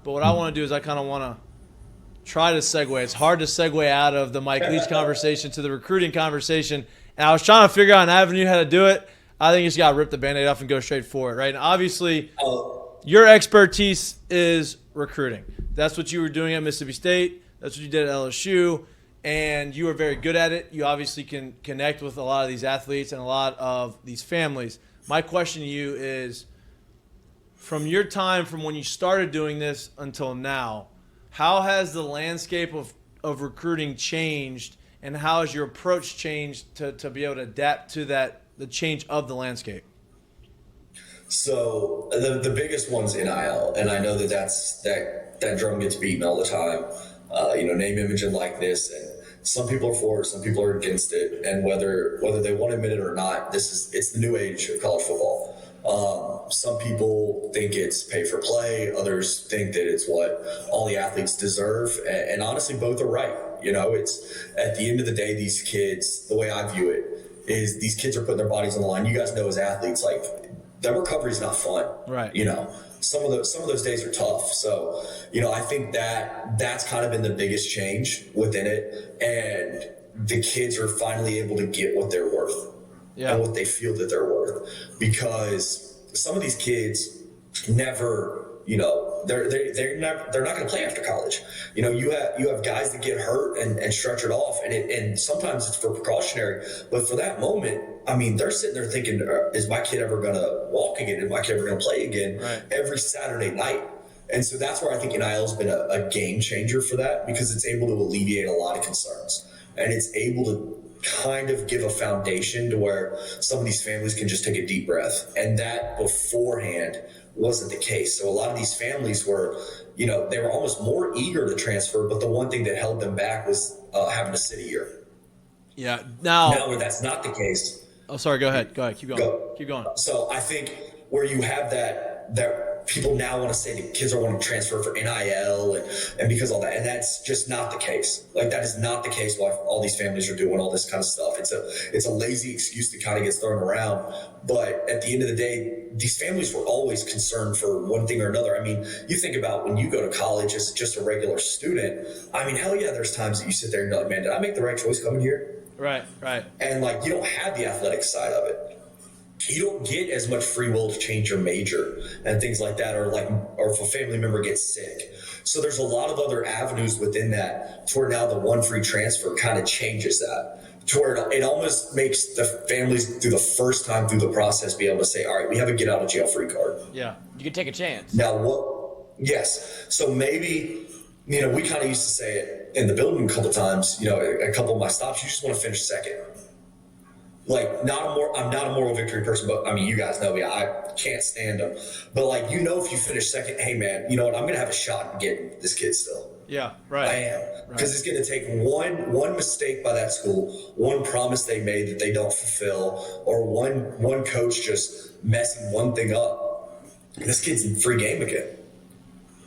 But what I want to do is I kind of want to try to segue. It's hard to segue out of the Mike Leach conversation to the recruiting conversation. And I was trying to figure out an avenue how to do it. I think you just got to rip the Band-Aid off and go straight for it, right? And obviously, your expertise is recruiting. That's what you were doing at Mississippi State. That's what you did at LSU. And you were very good at it. You obviously can connect with a lot of these athletes and a lot of these families. My question to you is, from your time from when you started doing this until now, how has the landscape of recruiting changed, and how has your approach changed to be able to adapt to the change of the landscape? So the biggest one's NIL, and I know that drum gets beaten all the time. Name, image, and likeness, and some people are for it, some people are against it, and whether they want to admit it or not, it's the new age of college football. Some people think it's pay for play, others think that it's what all the athletes deserve, and honestly, both are right. It's at the end of the day, these kids, the way I view it is these kids are putting their bodies on the line. You guys know, as athletes, like, that recovery is not fun, right? Some of those days are tough. So, I think that's kind of been the biggest change within it. And the kids are finally able to get what they're worth and what they feel that they're worth. Because some of these kids never, they're not going to play after college. You have guys that get hurt and stretch it off, and sometimes it's for precautionary. But for that moment, they're sitting there thinking, is my kid ever going to walk again? Is my kid ever going to play again? Right. Every Saturday night? And so that's where I think NIL has been a game changer for that, because it's able to alleviate a lot of concerns, and it's able to kind of give a foundation to where some of these families can just take a deep breath. And that beforehand wasn't the case. So a lot of these families were, they were almost more eager to transfer, but the one thing that held them back was having to sit a year. Yeah. Now where that's not the case. Oh, sorry. Go ahead. Keep going. Keep going. So I think where you have that people now want to say that kids are wanting to transfer for NIL and because all that, and that's just not the case. Like, that is not the case why all these families are doing all this kind of stuff. It's a lazy excuse that kind of gets thrown around. But at the end of the day, these families were always concerned for one thing or another. You think about when you go to college as just a regular student. Hell yeah, there's times that you sit there and you're like, man, did I make the right choice coming here? Right. And you don't have the athletic side of it. You don't get as much free will to change your major and things like that, or if a family member gets sick. So there's a lot of other avenues within that, to where now the one free transfer kind of changes that, to where it almost makes the families, through the first time through the process, be able to say, all right, we have a get out of jail free card. Yeah, you can take a chance. Now yes. So maybe, we kind of used to say it in the building a couple of times, a couple of my stops, you just want to finish second. I'm not a moral victory person, but you guys know me. I can't stand them. But if you finish second, hey man, you know what? I'm gonna have a shot at getting this kid still. Yeah, right. I am, because it's gonna take one mistake by that school, one promise they made that they don't fulfill, or one coach just messing one thing up, and this kid's in free game again.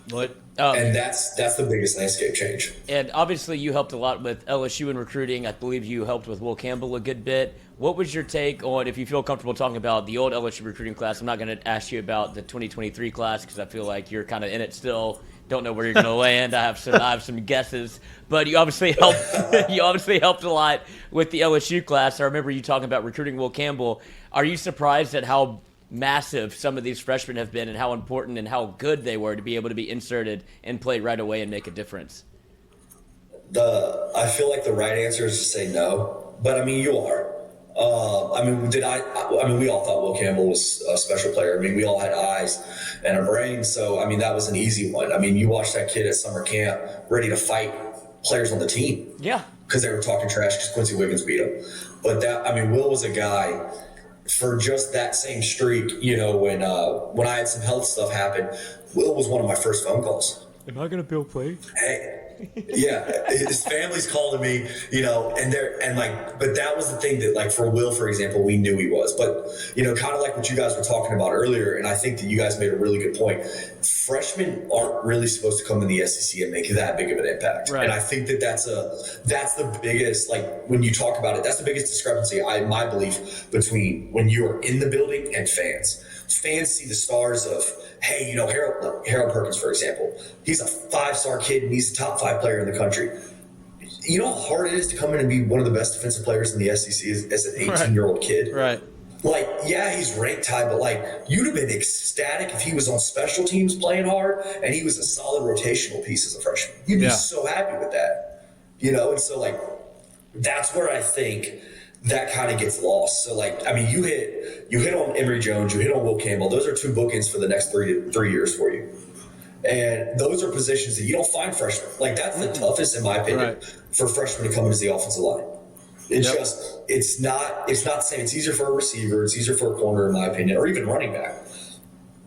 What? And that's the biggest landscape change. And obviously you helped a lot with LSU in recruiting. I believe you helped with Will Campbell a good bit. What was your take on, if you feel comfortable talking about the old LSU recruiting class? I'm not going to ask you about the 2023 class, because I feel like you're kind of in it still. Don't know where you're going to land. I have some guesses, but you obviously helped. You obviously helped a lot with the LSU class. I remember you talking about recruiting Will Campbell. Are you surprised at how massive some of these freshmen have been, and how important and how good they were to be able to be inserted and play right away and make a difference? I feel like the right answer is to say no, but you are. We all thought Will Campbell was a special player. We all had eyes and a brain, so that was an easy one. You watched that kid at summer camp ready to fight players on the team. Yeah, because they were talking trash because Quincy Wiggins beat him. But Will was a guy. For just that same streak, when I had some health stuff happen, Will was one of my first phone calls. Am I going to be able to play? Hey, yeah, his family's calling me, but that was the thing that, for Will, for example, we knew he was. But, kind of like what you guys were talking about earlier, and I think that you guys made a really good point. Freshmen aren't really supposed to come in the SEC and make that big of an impact. Right. And I think that that's the biggest, when you talk about it, that's the biggest discrepancy, my belief, between when you are in the building and fans. fans see the stars of, hey, Harold Perkins, for example. He's a 5-star kid and he's a top 5 player in the country. You know how hard it is to come in and be one of the best defensive players in the SEC as an 18-year-old kid? Right. Like, yeah, he's ranked high, but like, you'd have been ecstatic if he was on special teams playing hard and he was a solid rotational piece as a freshman. You'd be so happy with that, And so like, that's where I think that kind of gets lost. So like, I mean, you hit on Emory Jones, you hit on Will Campbell. Those are 2 bookends for the next 3 years for you. And those are positions that you don't find freshmen. Like, that's the toughest, in my opinion, for freshmen to come into the offensive line. It's not the same. It's easier for a receiver. It's easier for a corner, in my opinion, or even running back.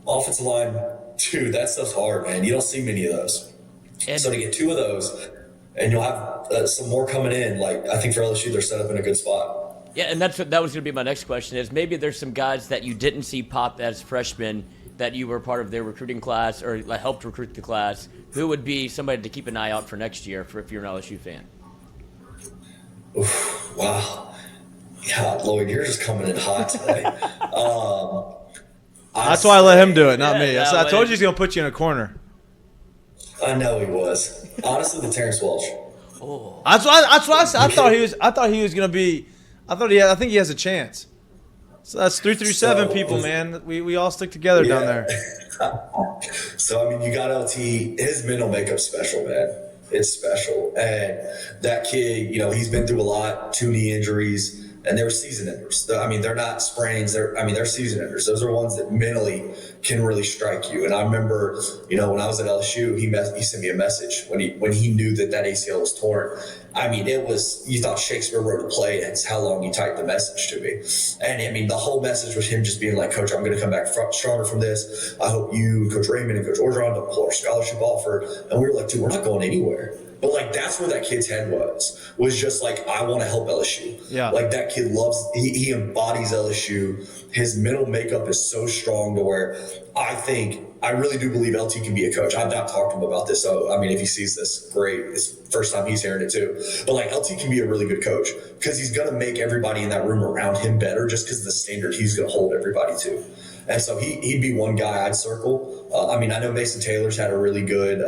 Offensive line, dude, that stuff's hard, man. You don't see many of those. So to get 2 of those, and you'll have some more coming in, like, I think for LSU, they're set up in a good spot. Yeah, and that was going to be my next question, is maybe there's some guys that you didn't see pop as freshmen that you were part of their recruiting class or helped recruit the class. Who would be somebody to keep an eye out for next year if you're an LSU fan? Oof, wow. God, Lloyd, you're just coming in hot today. That's why I let him do it, not me. I told you he's going to put you in a corner. I know he was. Honestly, the Terrence Welch. Oh. That's what I said. I thought he was going to be. I think he has a chance. So that's 337 people, man. We all stick together down there. So I mean, you got LT. His mental makeup's special, man. It's special, and that kid, he's been through a lot. 2 knee injuries. And they were season enders. I mean, they're not sprains. They're season enders. Those are ones that mentally can really strike you. And I remember, when I was at LSU, he sent me a message when he knew that ACL was torn. I mean, you thought Shakespeare wrote a play. It's how long he typed the message to me. And I mean, the whole message was him just being like, Coach, I'm going to come back stronger from this. I hope you, Coach Raymond, and Coach Orgeron don't pull our scholarship offer. And we were like, dude, we're not going anywhere. But like, that's where that kid's head was just like, I want to help LSU. Yeah. Like, that kid he embodies LSU. His mental makeup is so strong to where I really do believe LT can be a coach. I've not talked to him about this. So, I mean, if he sees this, great. It's the first time he's hearing it too. But like, LT can be a really good coach because he's going to make everybody in that room around him better just because of the standard he's going to hold everybody to. And so he'd be one guy I'd circle. I mean, I know Mason Taylor's had a really good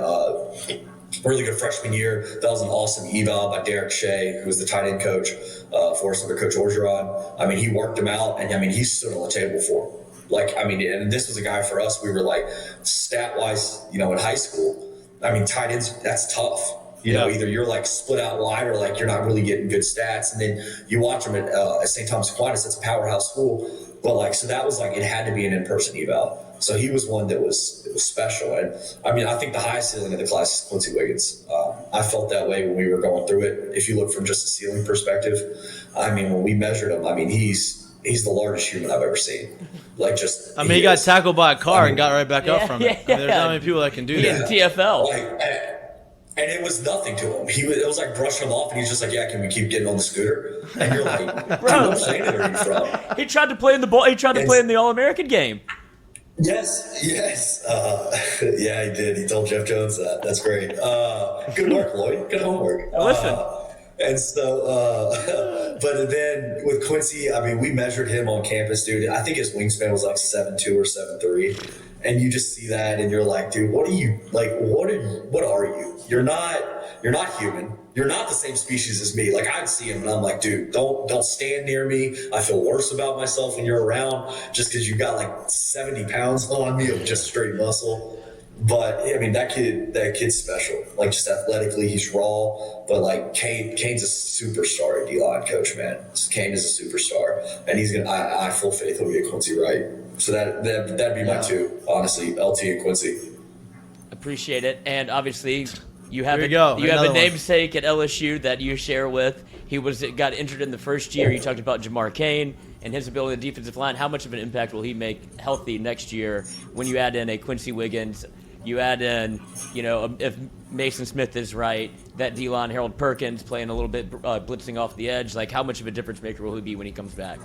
freshman year. That was an awesome eval by Derek Shea, who was the tight end coach for us under Coach Orgeron. I mean, he worked him out, and I mean, he stood on the table for him. Like, I mean, and this was a guy for us, we were like, stat-wise, in high school, I mean, tight ends, that's tough. Either you're like split out wide or like you're not really getting good stats. And then you watch them at St. Thomas Aquinas, that's a powerhouse school. But like, so that was like, it had to be an in-person eval. So he was one that was special. And I mean, I think the highest ceiling of the class is Quincy Wiggins. I felt that way when we were going through it. If you look from just a ceiling perspective, I mean, when we measured him, I mean, he's the largest human I've ever seen. Like, just. I mean, he got tackled by a car and got right back up from it. I mean, there's not many people that can do that. TFL. And it was nothing to him. It was like brushing him off, and he's just like, "Yeah, can we keep getting on the scooter?" And you're like, "Bro, what planet are you from?" He tried to play in the ball. He tried to play in the All-American game. Yes. Yeah, he did. He told Jeff Jones that. That's great. Good work, Lloyd. Good homework. Listen. And so, but then with Quincy, I mean, we measured him on campus, dude. I think his wingspan was like 7'2" or 7'3", and you just see that, and you're like, dude, what are you like? What are you? You're not human. You're not the same species as me. Like, I'd see him, and I'm like, dude, don't stand near me. I feel worse about myself when you're around, just because you got like 70 pounds on me of just straight muscle. But I mean, that kid's special. Like, just athletically, he's raw. But like, Kane's a superstar at D-line coach, man. Kane is a superstar, and he's gonna. I have full faith he'll be a Quincy Wright. So that'd be my 2, honestly, LT and Quincy. Appreciate it, and obviously, you have a namesake at LSU that you share with. He got injured in the first year. You talked about Jamar Kane and his ability in the defensive line. How much of an impact will he make healthy next year when you add in a Quincy Wiggins? You add in, if Mason Smith is right, that D-line Harold Perkins playing a little bit blitzing off the edge. Like, how much of a difference maker will he be when he comes back?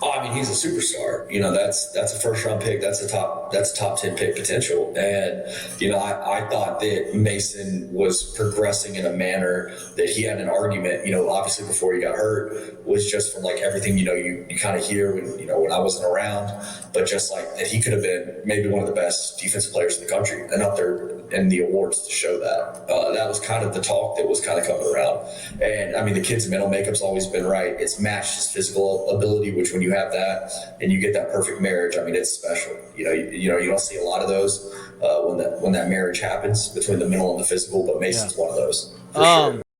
Oh, I mean, he's a superstar. You know, that's a first round pick. That's a top 10 pick potential. And, you know, I thought that Mason was progressing in a manner that he had an argument, you know, obviously before he got hurt, was just from like everything, you know, you kind of hear when I wasn't around, but just like that he could have been maybe one of the best defensive players in the country and up there in the awards to show that. That was kind of the talk that was kind of coming around. And I mean, the kid's mental makeup's always been right. It's matched his physical ability, which when you have that and you get that perfect marriage, I mean, it's special. You don't see a lot of those when that marriage happens between the mental and the physical, but Mason's one of those. For sure.